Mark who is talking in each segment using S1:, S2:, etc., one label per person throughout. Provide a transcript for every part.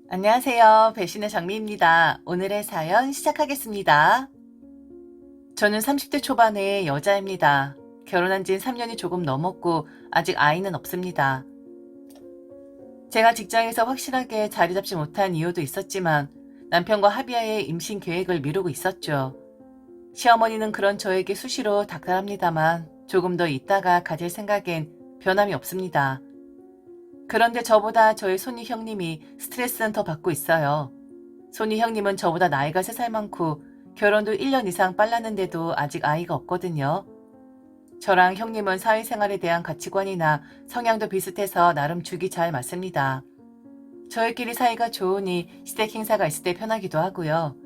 S1: 안녕하세요. 배신의 장미입니다. 오늘의 사연 시작하겠습니다. 저는 30대 초반의 여자입니다. 결혼한 지는 3년이 조금 넘었고 아직 아이는 없습니다. 제가 직장에서 확실하게 자리 잡지 못한 이유도 있었지만 남편과 합의하에 임신 계획을 미루고 있었죠. 시어머니는 그런 저에게 수시로 닥달합니다만 조금 더 있다가 가질 생각엔 변함이 없습니다. 그런데 저보다 저의 손이 형님이 스트레스는 더 받고 있어요. 손이 형님은 저보다 나이가 3살 많고 결혼도 1년 이상 빨랐는데도 아직 아이가 없거든요. 저랑 형님은 사회생활에 대한 가치관이나 성향도 비슷해서 나름 죽이 잘 맞습니다. 저희끼리 사이가 좋으니 시댁 행사가 있을 때 편하기도 하고요.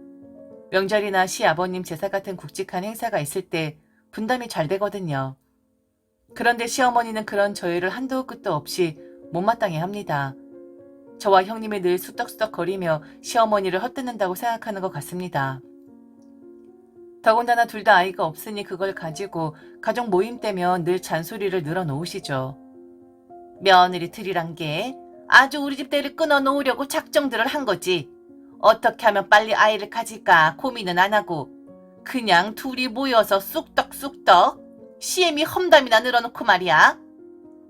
S1: 명절이나 시아버님 제사 같은 굵직한 행사가 있을 때 분담이 잘 되거든요. 그런데 시어머니는 그런 저희를 한도 끝도 없이 못마땅해 합니다. 저와 형님이 늘 수덕수덕거리며 시어머니를 헛뜯는다고 생각하는 것 같습니다. 더군다나 둘 다 아이가 없으니 그걸 가지고 가족 모임 때면 늘 잔소리를 늘어놓으시죠. 며느리 들이란 게 아주 우리 집 대를 끊어놓으려고 작정들을 한 거지. 어떻게 하면 빨리 아이를 가질까 고민은 안 하고 그냥 둘이 모여서 쑥떡쑥떡 시애미 험담이나 늘어놓고 말이야.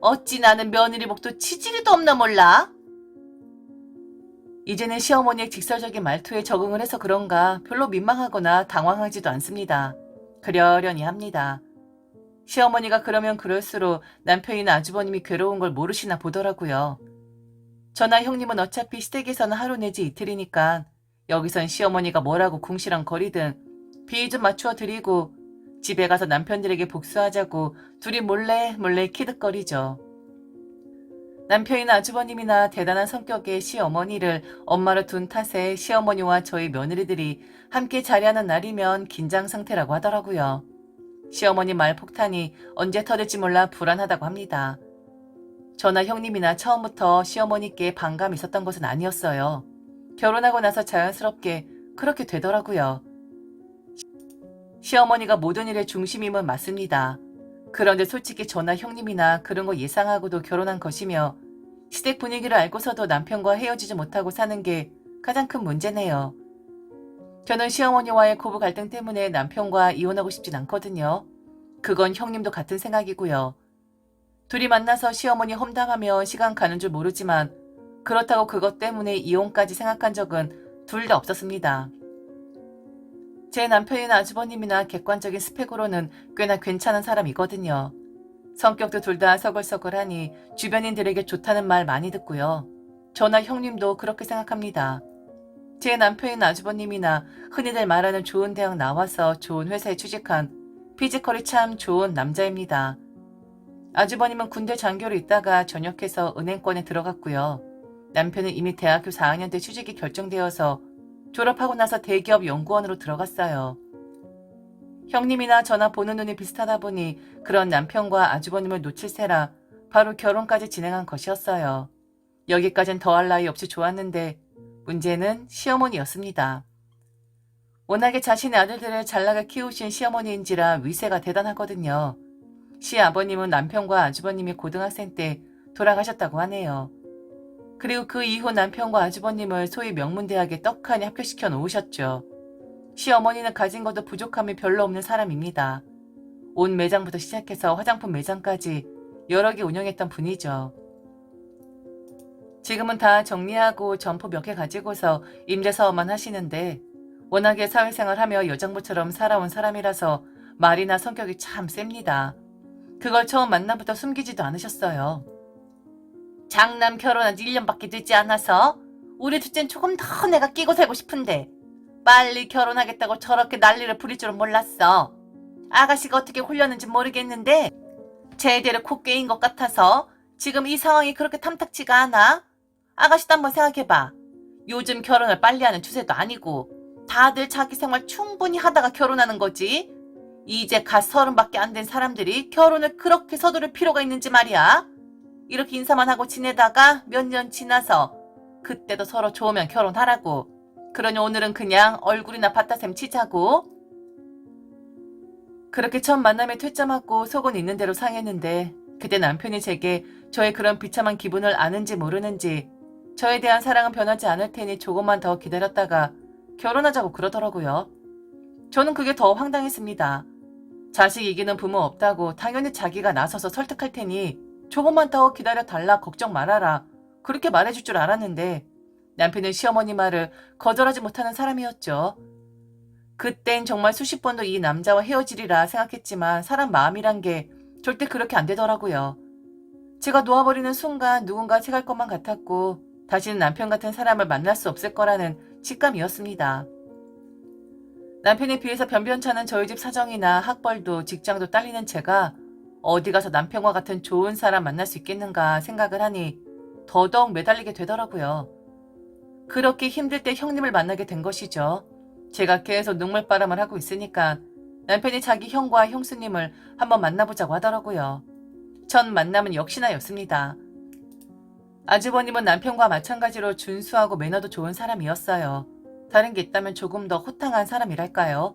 S1: 어찌 나는 며느리 목도 치지리도 없나 몰라? 이제는 시어머니의 직설적인 말투에 적응을 해서 그런가 별로 민망하거나 당황하지도 않습니다. 그러려니 합니다. 시어머니가 그러면 그럴수록 남편이나 아주버님이 괴로운 걸 모르시나 보더라고요. 저나 형님은 어차피 시댁에서는 하루 내지 이틀이니까 여기선 시어머니가 뭐라고 궁시렁거리든 비위 좀 맞추어 드리고 집에 가서 남편들에게 복수하자고 둘이 몰래 키득거리죠. 남편이나 아주버님이나 대단한 성격의 시어머니를 엄마로 둔 탓에 시어머니와 저희 며느리들이 함께 자리하는 날이면 긴장 상태라고 하더라고요. 시어머니 말 폭탄이 언제 터질지 몰라 불안하다고 합니다. 저나 형님이나 처음부터 시어머니께 반감이 있었던 것은 아니었어요. 결혼하고 나서 자연스럽게 그렇게 되더라고요. 시어머니가 모든 일의 중심임은 맞습니다. 그런데 솔직히 저나 형님이나 그런 거 예상하고도 결혼한 것이며 시댁 분위기를 알고서도 남편과 헤어지지 못하고 사는 게 가장 큰 문제네요. 저는 시어머니와의 고부 갈등 때문에 남편과 이혼하고 싶진 않거든요. 그건 형님도 같은 생각이고요. 둘이 만나서 시어머니 험담하며 시간 가는 줄 모르지만 그렇다고 그것 때문에 이혼까지 생각한 적은 둘 다 없었습니다. 제 남편이나 아주버님이나 객관적인 스펙으로는 꽤나 괜찮은 사람이거든요. 성격도 둘 다 서글서글하니 주변인들에게 좋다는 말 많이 듣고요. 저나 형님도 그렇게 생각합니다. 제 남편이나 아주버님이나 흔히들 말하는 좋은 대학 나와서 좋은 회사에 취직한 피지컬이 참 좋은 남자입니다. 아주버님은 군대 장교로 있다가 전역해서 은행권에 들어갔고요. 남편은 이미 대학교 4학년 때 취직이 결정되어서 졸업하고 나서 대기업 연구원으로 들어갔어요. 형님이나 저나 보는 눈이 비슷하다 보니 그런 남편과 아주버님을 놓칠세라 바로 결혼까지 진행한 것이었어요. 여기까진 더할 나위 없이 좋았는데 문제는 시어머니였습니다. 워낙에 자신의 아들들을 잘나게 키우신 시어머니인지라 위세가 대단하거든요. 시아버님은 남편과 아주버님이 고등학생 때 돌아가셨다고 하네요. 그리고 그 이후 남편과 아주버님을 소위 명문대학에 떡하니 합격시켜 놓으셨죠. 시어머니는 가진 것도 부족함이 별로 없는 사람입니다. 옷 매장부터 시작해서 화장품 매장까지 여러 개 운영했던 분이죠. 지금은 다 정리하고 점포 몇 개 가지고서 임대사업만 하시는데 워낙에 사회생활하며 여장부처럼 살아온 사람이라서 말이나 성격이 참 셉니다. 그걸 처음 만나부터 숨기지도 않으셨어요. 장남 결혼한 지 1년밖에 되지 않아서 우리 둘째는 조금 더 내가 끼고 살고 싶은데 빨리 결혼하겠다고 저렇게 난리를 부릴 줄은 몰랐어. 아가씨가 어떻게 홀렸는지 모르겠는데 제대로 코 깨인 것 같아서 지금 이 상황이 그렇게 탐탁지가 않아. 아가씨도 한번 생각해봐. 요즘 결혼을 빨리 하는 추세도 아니고 다들 자기 생활 충분히 하다가 결혼하는 거지. 이제 갓 30밖에 안 된 사람들이 결혼을 그렇게 서두를 필요가 있는지 말이야. 이렇게 인사만 하고 지내다가 몇 년 지나서 그때도 서로 좋으면 결혼하라고. 그러니 오늘은 그냥 얼굴이나 받다셈 치자고. 그렇게 첫 만남에 퇴짜 맞고 속은 있는 대로 상했는데 그때 남편이 제게 저의 그런 비참한 기분을 아는지 모르는지 저에 대한 사랑은 변하지 않을 테니 조금만 더 기다렸다가 결혼하자고 그러더라고요. 저는 그게 더 황당했습니다. 자식 이기는 부모 없다고 당연히 자기가 나서서 설득할 테니 조금만 더 기다려달라 걱정 말아라 그렇게 말해줄 줄 알았는데 남편은 시어머니 말을 거절하지 못하는 사람이었죠. 그땐 정말 수십 번도 이 남자와 헤어지리라 생각했지만 사람 마음이란 게 절대 그렇게 안 되더라고요. 제가 놓아버리는 순간 누군가 채갈 것만 같았고 다시는 남편 같은 사람을 만날 수 없을 거라는 직감이었습니다. 남편에 비해서 변변찮은 저희 집 사정이나 학벌도 직장도 딸리는 제가 어디 가서 남편과 같은 좋은 사람 만날 수 있겠는가 생각을 하니 더더욱 매달리게 되더라고요. 그렇게 힘들 때 형님을 만나게 된 것이죠. 제가 계속 눈물바람을 하고 있으니까 남편이 자기 형과 형수님을 한번 만나보자고 하더라고요. 첫 만남은 역시나였습니다. 아주버님은 남편과 마찬가지로 준수하고 매너도 좋은 사람이었어요. 다른 게 있다면 조금 더 호탕한 사람이랄까요.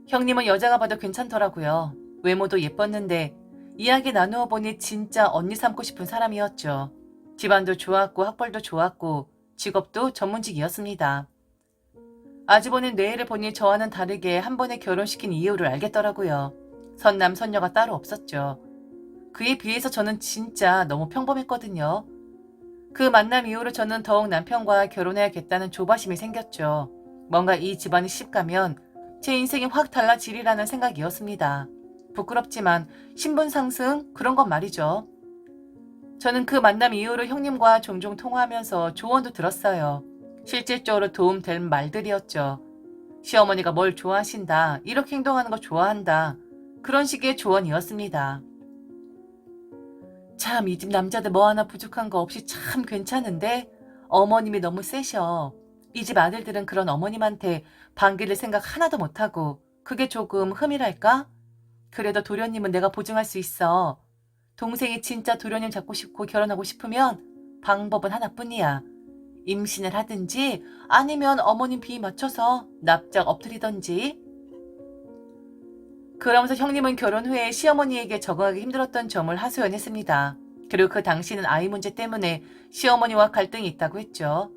S1: 형님은 여자가 봐도 괜찮더라고요. 외모도 예뻤는데 이야기 나누어 보니 진짜 언니 삼고 싶은 사람이었죠. 집안도 좋았고 학벌도 좋았고 직업도 전문직이었습니다. 아주버님 뇌를 보니 저와는 다르게 한 번에 결혼시킨 이유를 알겠더라고요. 선남 선녀가 따로 없었죠. 그에 비해서 저는 진짜 너무 평범했거든요. 그 만남 이후로 저는 더욱 남편과 결혼해야겠다는 조바심이 생겼죠. 뭔가 이 집안이 시집가면 제 인생이 확 달라지리라는 생각이었습니다. 부끄럽지만 신분 상승 그런 건 말이죠. 저는 그 만남 이후로 형님과 종종 통화하면서 조언도 들었어요. 실질적으로 도움될 말들이었죠. 시어머니가 뭘 좋아하신다, 이렇게 행동하는 거 좋아한다, 그런 식의 조언이었습니다. 참, 이 집 남자들 뭐 하나 부족한 거 없이 참 괜찮은데 어머님이 너무 세셔. 이 집 아들들은 그런 어머님한테 반기를 생각 하나도 못하고 그게 조금 흠이랄까? 그래도 도련님은 내가 보증할 수 있어. 동생이 진짜 도련님 잡고 싶고 결혼하고 싶으면 방법은 하나뿐이야. 임신을 하든지 아니면 어머님 비위 맞춰서 납작 엎드리던지. 그러면서 형님은 결혼 후에 시어머니에게 적응하기 힘들었던 점을 하소연했습니다. 그리고 그 당시는 아이 문제 때문에 시어머니와 갈등이 있다고 했죠.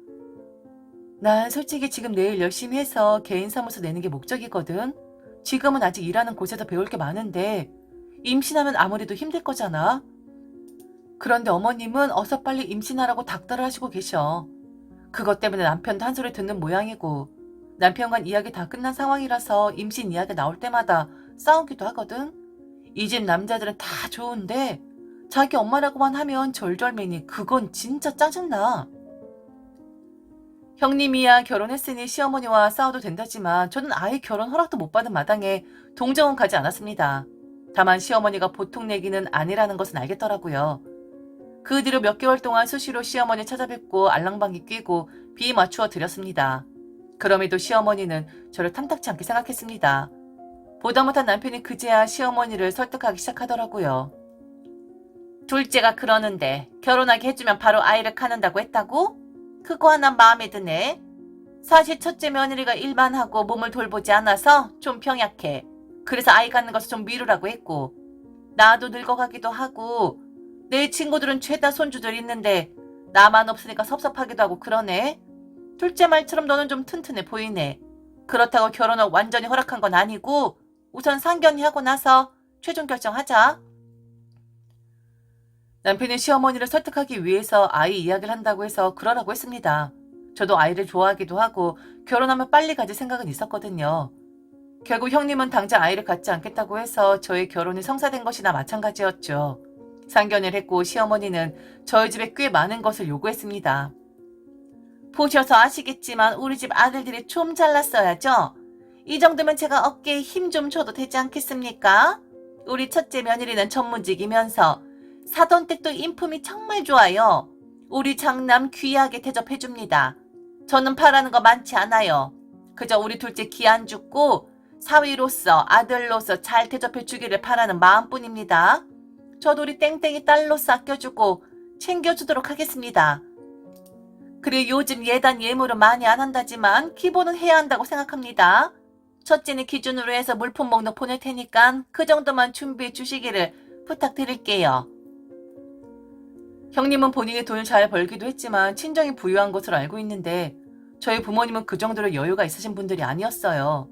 S1: 난 솔직히 지금 내일 열심히 해서 개인 사무소 내는 게 목적이거든. 지금은 아직 일하는 곳에서 배울 게 많은데 임신하면 아무래도 힘들 거잖아. 그런데 어머님은 어서 빨리 임신하라고 닥달을 하시고 계셔. 그것 때문에 남편도 한 소리 듣는 모양이고 남편과 이야기 다 끝난 상황이라서 임신 이야기 나올 때마다 싸우기도 하거든. 이 집 남자들은 다 좋은데 자기 엄마라고만 하면 절절매니 그건 진짜 짜증나. 형님이야 결혼했으니 시어머니와 싸워도 된다지만 저는 아예 결혼 허락도 못 받은 마당에 동정은 가지 않았습니다. 다만 시어머니가 보통 내기는 아니라는 것은 알겠더라고요. 그 뒤로 몇 개월 동안 수시로 시어머니 찾아뵙고 알랑방귀 뀌고 비 맞추어 드렸습니다. 그럼에도 시어머니는 저를 탐탁치 않게 생각했습니다. 보다 못한 남편이 그제야 시어머니를 설득하기 시작하더라고요. 둘째가 그러는데 결혼하게 해주면 바로 아이를 갖는다고 했다고? 그거 하나 마음에 드네. 사실 첫째 며느리가 일만 하고 몸을 돌보지 않아서 좀 병약해. 그래서 아이 갖는 것을 좀 미루라고 했고 나도 늙어가기도 하고 내 친구들은 죄다 손주들 있는데 나만 없으니까 섭섭하기도 하고 그러네. 둘째 말처럼 너는 좀 튼튼해 보이네. 그렇다고 결혼을 완전히 허락한 건 아니고 우선 상견례 하고 나서 최종 결정하자. 남편은 시어머니를 설득하기 위해서 아이 이야기를 한다고 해서 그러라고 했습니다. 저도 아이를 좋아하기도 하고 결혼하면 빨리 가질 생각은 있었거든요. 결국 형님은 당장 아이를 갖지 않겠다고 해서 저의 결혼이 성사된 것이나 마찬가지였죠. 상견례를 했고 시어머니는 저희 집에 꽤 많은 것을 요구했습니다. 보셔서 아시겠지만 우리 집 아들들이 좀 잘났어야죠. 이 정도면 제가 어깨에 힘 좀 줘도 되지 않겠습니까? 우리 첫째 며느리는 전문직이면서 사돈 댁도 인품이 정말 좋아요. 우리 장남 귀하게 대접해줍니다. 저는 바라는 거 많지 않아요. 그저 우리 둘째 기 안 죽고 사위로서 아들로서 잘 대접해주기를 바라는 마음뿐입니다. 저도 우리 땡땡이 딸로서 아껴주고 챙겨주도록 하겠습니다. 그리고 요즘 예단 예물은 많이 안 한다지만 기본은 해야 한다고 생각합니다. 첫째는 기준으로 해서 물품 목록 보낼 테니까 그 정도만 준비해 주시기를 부탁드릴게요. 형님은 본인이 돈을 잘 벌기도 했지만 친정이 부유한 것으로 알고 있는데 저희 부모님은 그 정도로 여유가 있으신 분들이 아니었어요.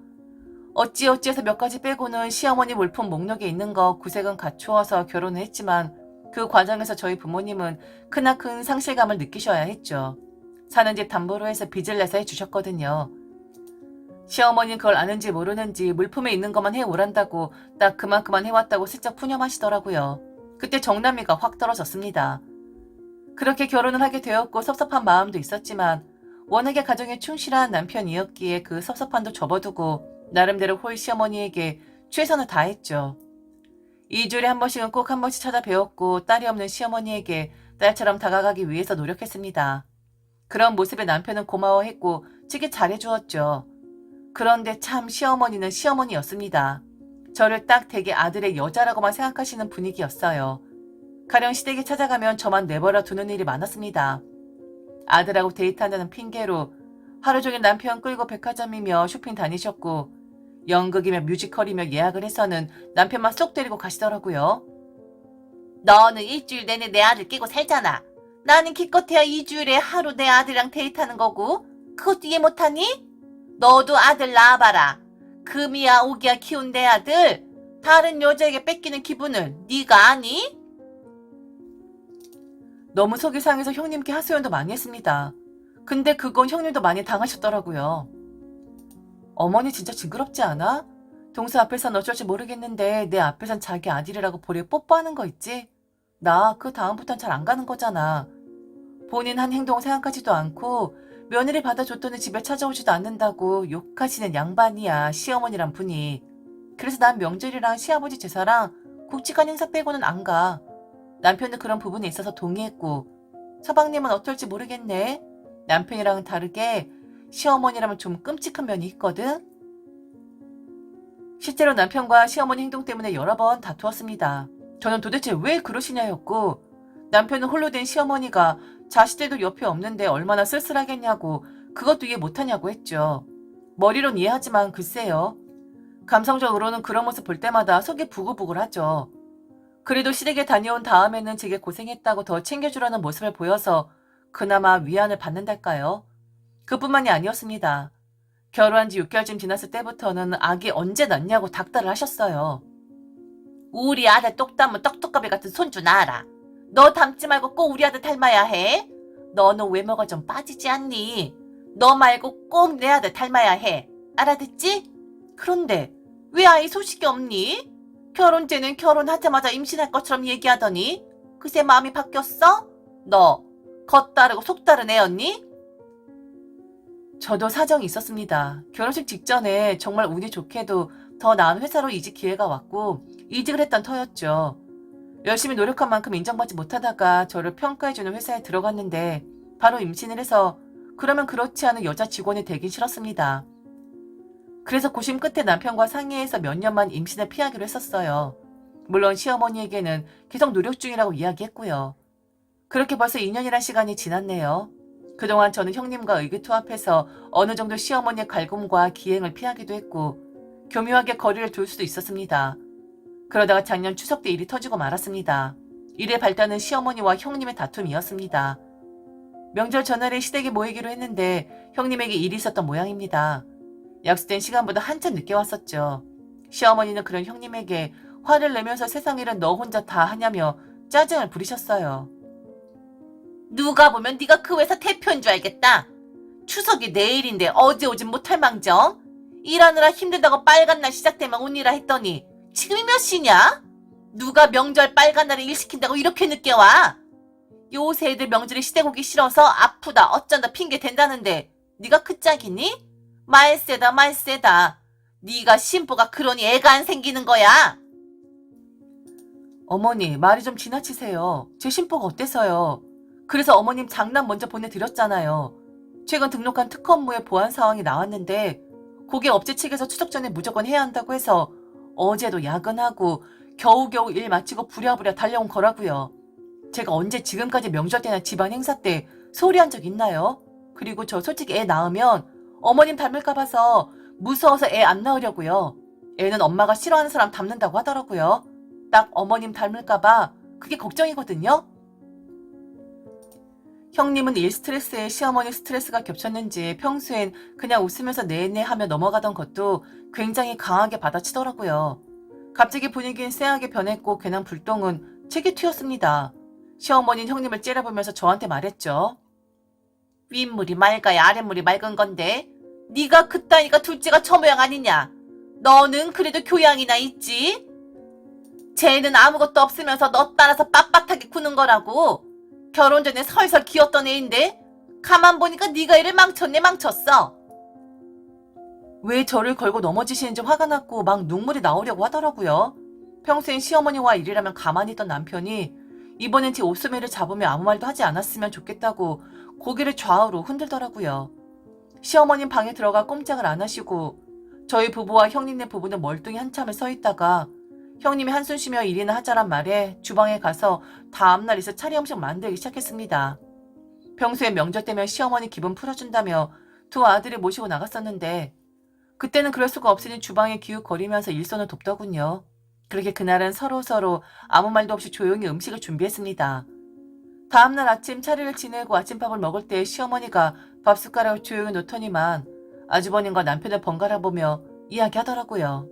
S1: 어찌어찌해서 몇 가지 빼고는 시어머니 물품 목록에 있는 거 구색은 갖추어서 결혼을 했지만 그 과정에서 저희 부모님은 크나큰 상실감을 느끼셔야 했죠. 사는 집 담보로 해서 빚을 내서 해주셨거든요. 시어머니는 그걸 아는지 모르는지 물품에 있는 것만 해오란다고 딱 그만큼만 해왔다고 슬쩍 푸념하시더라고요. 그때 정남이가 확 떨어졌습니다. 그렇게 결혼을 하게 되었고 섭섭한 마음도 있었지만 워낙에 가정에 충실한 남편이었기에 그 섭섭함도 접어두고 나름대로 홀 시어머니에게 최선을 다했죠. 2주일에 한 번씩은 꼭 한 번씩 찾아뵈었고 딸이 없는 시어머니에게 딸처럼 다가가기 위해서 노력했습니다. 그런 모습에 남편은 고마워했고 되게 잘해주었죠. 그런데 참 시어머니는 시어머니였습니다. 저를 딱 되게 아들의 여자라고만 생각하시는 분위기였어요. 가령 시댁에 찾아가면 저만 내버려 두는 일이 많았습니다. 아들하고 데이트한다는 핑계로 하루 종일 남편 끌고 백화점이며 쇼핑 다니셨고 연극이며 뮤지컬이며 예약을 해서는 남편만 쏙 데리고 가시더라고요. 너는 일주일 내내 내 아들 끼고 살잖아. 나는 기껏해야 2주일에 하루 내 아들이랑 데이트하는 거고 그것도 이해 못하니? 너도 아들 낳아봐라. 금이야 오기야 키운 내 아들 다른 여자에게 뺏기는 기분을 네가 아니? 너무 속이 상해서 형님께 하소연도 많이 했습니다. 근데 그건 형님도 많이 당하셨더라고요. 어머니 진짜 징그럽지 않아? 동서 앞에선 어쩔지 모르겠는데 내 앞에선 자기 아들이라고 보려 뽀뽀하는 거 있지? 나 그 다음부턴 잘 안 가는 거잖아. 본인 한 행동 생각하지도 않고 며느리 받아줬더니 집에 찾아오지도 않는다고 욕하시는 양반이야 시어머니란 분이. 그래서 난 명절이랑 시아버지 제사랑 굵직한 행사 빼고는 안 가. 남편도 그런 부분에 있어서 동의했고 서방님은 어떨지 모르겠네. 남편이랑은 다르게 시어머니라면 좀 끔찍한 면이 있거든. 실제로 남편과 시어머니 행동 때문에 여러 번 다투었습니다. 저는 도대체 왜 그러시냐였고 남편은 홀로 된 시어머니가 자식들도 옆에 없는데 얼마나 쓸쓸하겠냐고 그것도 이해 못하냐고 했죠. 머리론 이해하지만 글쎄요. 감성적으로는 그런 모습 볼 때마다 속이 부글부글하죠. 그래도 시댁에 다녀온 다음에는 제게 고생했다고 더 챙겨주라는 모습을 보여서 그나마 위안을 받는달까요? 그뿐만이 아니었습니다. 결혼한 지 6개월쯤 지났을 때부터는 아기 언제 낳냐고 닥달을 하셨어요. 우리 아들 똑 닮은 떡두꺼비 같은 손주 낳아라. 너 닮지 말고 꼭 우리 아들 닮아야 해. 너는 외모가 좀 빠지지 않니? 너 말고 꼭 내 아들 닮아야 해. 알아듣지? 그런데 왜 아이 소식이 없니? 결혼 때는 결혼하자마자 임신할 것처럼 얘기하더니 그새 마음이 바뀌었어? 너 겉다르고 속다른 애였니? 저도 사정이 있었습니다. 결혼식 직전에 정말 운이 좋게도 더 나은 회사로 이직 기회가 왔고 이직을 했던 터였죠. 열심히 노력한 만큼 인정받지 못하다가 저를 평가해주는 회사에 들어갔는데 바로 임신을 해서 그러면 그렇지 않은 여자 직원이 되긴 싫었습니다. 그래서 고심 끝에 남편과 상의해서 몇 년만 임신을 피하기로 했었어요. 물론 시어머니에게는 계속 노력 중이라고 이야기했고요. 그렇게 벌써 2년이란 시간이 지났네요. 그동안 저는 형님과 의기투합해서 어느 정도 시어머니의 갈굼과 기행을 피하기도 했고 교묘하게 거리를 둘 수도 있었습니다. 그러다가 작년 추석 때 일이 터지고 말았습니다. 일의 발단은 시어머니와 형님의 다툼이었습니다. 명절 전날에 시댁에 모이기로 했는데 형님에게 일이 있었던 모양입니다. 약속된 시간보다 한참 늦게 왔었죠. 시어머니는 그런 형님에게 화를 내면서 세상 일은 너 혼자 다 하냐며 짜증을 부리셨어요. 누가 보면 네가 그 회사 대표인 줄 알겠다. 추석이 내일인데 어제 오진 못할 망정. 일하느라 힘들다고 빨간 날 시작되면 오니라 했더니 지금이 몇 시냐? 누가 명절 빨간 날에 일 시킨다고 이렇게 늦게 와? 요새 애들 명절에 시댁 오기 싫어서 아프다 어쩐다 핑계 댄다는데 네가 그 짝이니? 말세다 말세다. 네가 신부가 그러니 애가 안 생기는 거야. 어머니 말이 좀 지나치세요. 제 신부가 어때서요? 그래서 어머님 장난 먼저 보내드렸잖아요. 최근 등록한 특허업무에 보안 사항이 나왔는데 그게 업체 측에서 추석 전에 무조건 해야 한다고 해서 어제도 야근하고 겨우겨우 일 마치고 부랴부랴 달려온 거라고요. 제가 언제 지금까지 명절 때나 집안 행사 때 소리한 적 있나요? 그리고 저 솔직히 애 낳으면 어머님 닮을까 봐서 무서워서 애 안 낳으려고요. 애는 엄마가 싫어하는 사람 닮는다고 하더라고요. 딱 어머님 닮을까 봐 그게 걱정이거든요. 형님은 일 스트레스에 시어머니 스트레스가 겹쳤는지 평소엔 그냥 웃으면서 네네 하며 넘어가던 것도 굉장히 강하게 받아치더라고요. 갑자기 분위기는 쎄하게 변했고 괜한 불똥은 책이 튀었습니다. 시어머니는 형님을 째려보면서 저한테 말했죠. 윗물이 맑아야 아랫물이 맑은 건데 네가 그따니까 둘째가 저 모양 아니냐. 너는 그래도 교양이나 있지. 쟤는 아무것도 없으면서 너 따라서 빳빳하게 구는 거라고. 결혼 전에 설설 기었던 애인데 가만 보니까 네가 이를 망쳤네 망쳤어. 왜 저를 걸고 넘어지시는지 화가 났고 막 눈물이 나오려고 하더라고요. 평소엔 시어머니와 일이라면 가만히 있던 남편이 이번엔 제 옷소매를 잡으며 아무 말도 하지 않았으면 좋겠다고 고개를 좌우로 흔들더라고요. 시어머님 방에 들어가 꼼짝을 안 하시고 저희 부부와 형님네 부부는 멀뚱히 한참을 서 있다가 형님이 한숨 쉬며 일이나 하자란 말에 주방에 가서 다음날 있어 차례 음식 만들기 시작했습니다. 평소에 명절 때면 시어머니 기분 풀어준다며 두 아들을 모시고 나갔었는데 그때는 그럴 수가 없으니 주방에 기웃거리면서 일손을 돕더군요. 그렇게 그날은 서로 아무 말도 없이 조용히 음식을 준비했습니다. 다음날 아침 차례를 지내고 아침밥을 먹을 때 시어머니가 밥숟가락을 조용히 놓더니만 아주버님과 남편을 번갈아 보며 이야기하더라고요.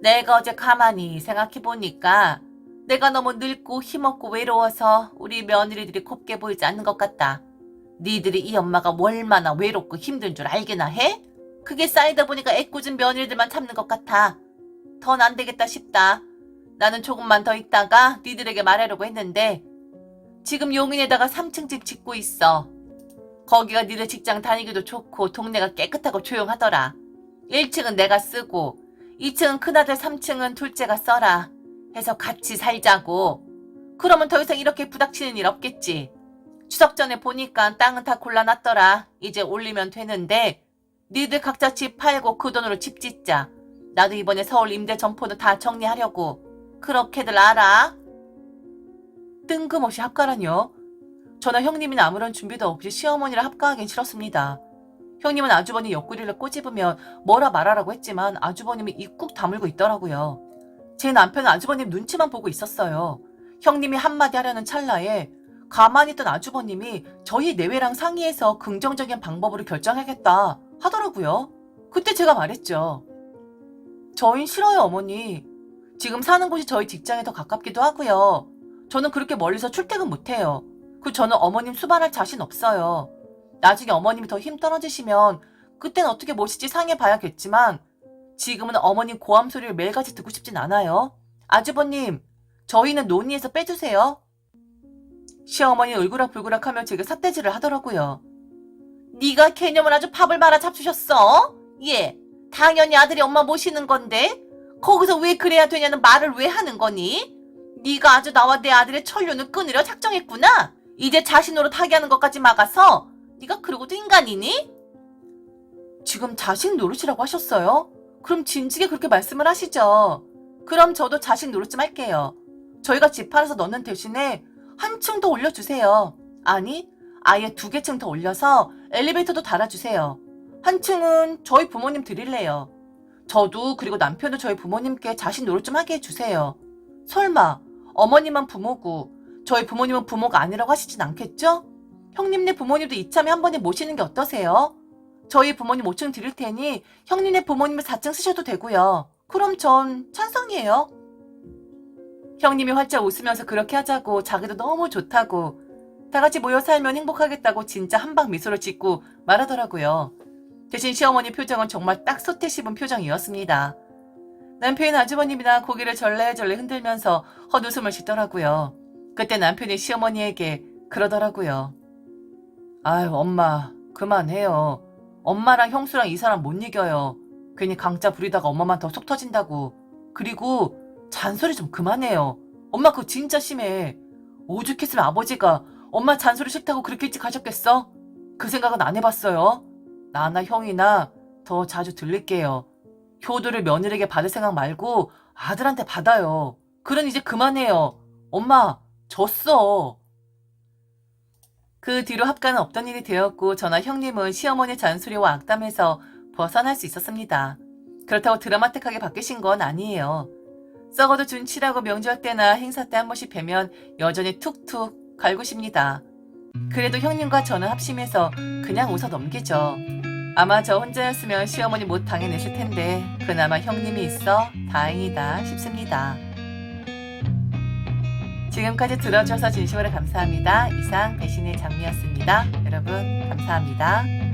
S1: 내가 어제 가만히 생각해보니까 내가 너무 늙고 힘없고 외로워서 우리 며느리들이 곱게 보이지 않는 것 같다. 니들이 이 엄마가 얼마나 외롭고 힘든 줄 알게나 해? 그게 쌓이다 보니까 애꿎은 며느리들만 참는 것 같아. 넌 안 되겠다 싶다. 나는 조금만 더 있다가 니들에게 말하려고 했는데 지금 용인에다가 3층 집 짓고 있어. 거기가 니들 직장 다니기도 좋고 동네가 깨끗하고 조용하더라. 1층은 내가 쓰고 2층은 큰아들 3층은 둘째가 써라 해서 같이 살자고. 그러면 더 이상 이렇게 부닥치는 일 없겠지. 추석 전에 보니까 땅은 다 골라놨더라. 이제 올리면 되는데 니들 각자 집 팔고 그 돈으로 집 짓자. 나도 이번에 서울 임대 점포도 다 정리하려고. 그렇게들 알아? 뜬금없이 합가라뇨. 저나 형님이나 아무런 준비도 없이 시어머니를 합가하긴 싫었습니다. 형님은 아주버니 옆구리를 꼬집으며 뭐라 말하라고 했지만 아주버님이 입 꾹 다물고 있더라고요. 제 남편은 아주버님 눈치만 보고 있었어요. 형님이 한마디 하려는 찰나에 가만히 있던 아주버님이 저희 내외랑 상의해서 긍정적인 방법으로 결정하겠다 하더라고요. 그때 제가 말했죠. 저흰 싫어요 어머니. 지금 사는 곳이 저희 직장에 더 가깝기도 하고요. 저는 그렇게 멀리서 출퇴근 못해요. 그리고 저는 어머님 수반할 자신 없어요. 나중에 어머님이 더 힘 떨어지시면 그땐 어떻게 모실지 상의해봐야겠지만 지금은 어머님 고함 소리를 매일같이 듣고 싶진 않아요. 아주버님, 저희는 논의해서 빼주세요. 시어머니 울그락불그락하며 제게 삿대질을 하더라고요. 네가 개념을 아주 밥을 말아 잡수셨어? 예, 당연히 아들이 엄마 모시는 건데 거기서 왜 그래야 되냐는 말을 왜 하는 거니? 네가 아주 나와 내 아들의 천륜을 끊으려 작정했구나. 이제 자신 노릇 하게 하는 것까지 막아서 네가 그러고도 인간이니? 지금 자식 노릇이라고 하셨어요? 그럼 진지하게 그렇게 말씀을 하시죠. 그럼 저도 자식 노릇 좀 할게요. 저희가 집 팔아서 넣는 대신에 한 층 더 올려주세요. 아니, 아예 2개 층 더 올려서 엘리베이터도 달아주세요. 한 층은 저희 부모님 드릴래요. 저도 그리고 남편도 저희 부모님께 자식 노릇 좀 하게 해주세요. 설마 어머님만 부모고 저희 부모님은 부모가 아니라고 하시진 않겠죠? 형님네 부모님도 이참에 한 번에 모시는 게 어떠세요? 저희 부모님 5층 드릴 테니 형님네 부모님은 4층 쓰셔도 되고요. 그럼 전 찬성이에요. 형님이 활짝 웃으면서 그렇게 하자고 자기도 너무 좋다고 다 같이 모여 살면 행복하겠다고 진짜 한방 미소를 짓고 말하더라고요. 대신 시어머니 표정은 정말 딱 소태 씹은 표정이었습니다. 남편인 아주버님이나 고개를 절레절레 흔들면서 헛웃음을 짓더라고요. 그때 남편이 시어머니에게 그러더라고요. 아유 엄마 그만해요. 엄마랑 형수랑 이 사람 못 이겨요. 괜히 강짜 부리다가 엄마만 더 속 터진다고. 그리고 잔소리 좀 그만해요. 엄마 그거 진짜 심해. 오죽했으면 아버지가 엄마 잔소리 싫다고 그렇게 일찍 가셨겠어? 그 생각은 안 해봤어요. 나나 형이나 더 자주 들릴게요. 효도를 며느리에게 받을 생각 말고 아들한테 받아요. 그러니 이제 그만해요. 엄마 졌어. 그 뒤로 합가는 없던 일이 되었고 저나 형님은 시어머니 잔소리와 악담에서 벗어날 수 있었습니다. 그렇다고 드라마틱하게 바뀌신 건 아니에요. 썩어도 준치라고 명절 때나 행사 때 한 번씩 뵈면 여전히 툭툭 갈구십니다. 그래도 형님과 저는 합심해서 그냥 웃어 넘기죠. 아마 저 혼자였으면 시어머니 못 당해냈을 텐데 그나마 형님이 있어 다행이다 싶습니다. 지금까지 들어줘서 진심으로 감사합니다. 이상 배신의 장미였습니다. 여러분 감사합니다.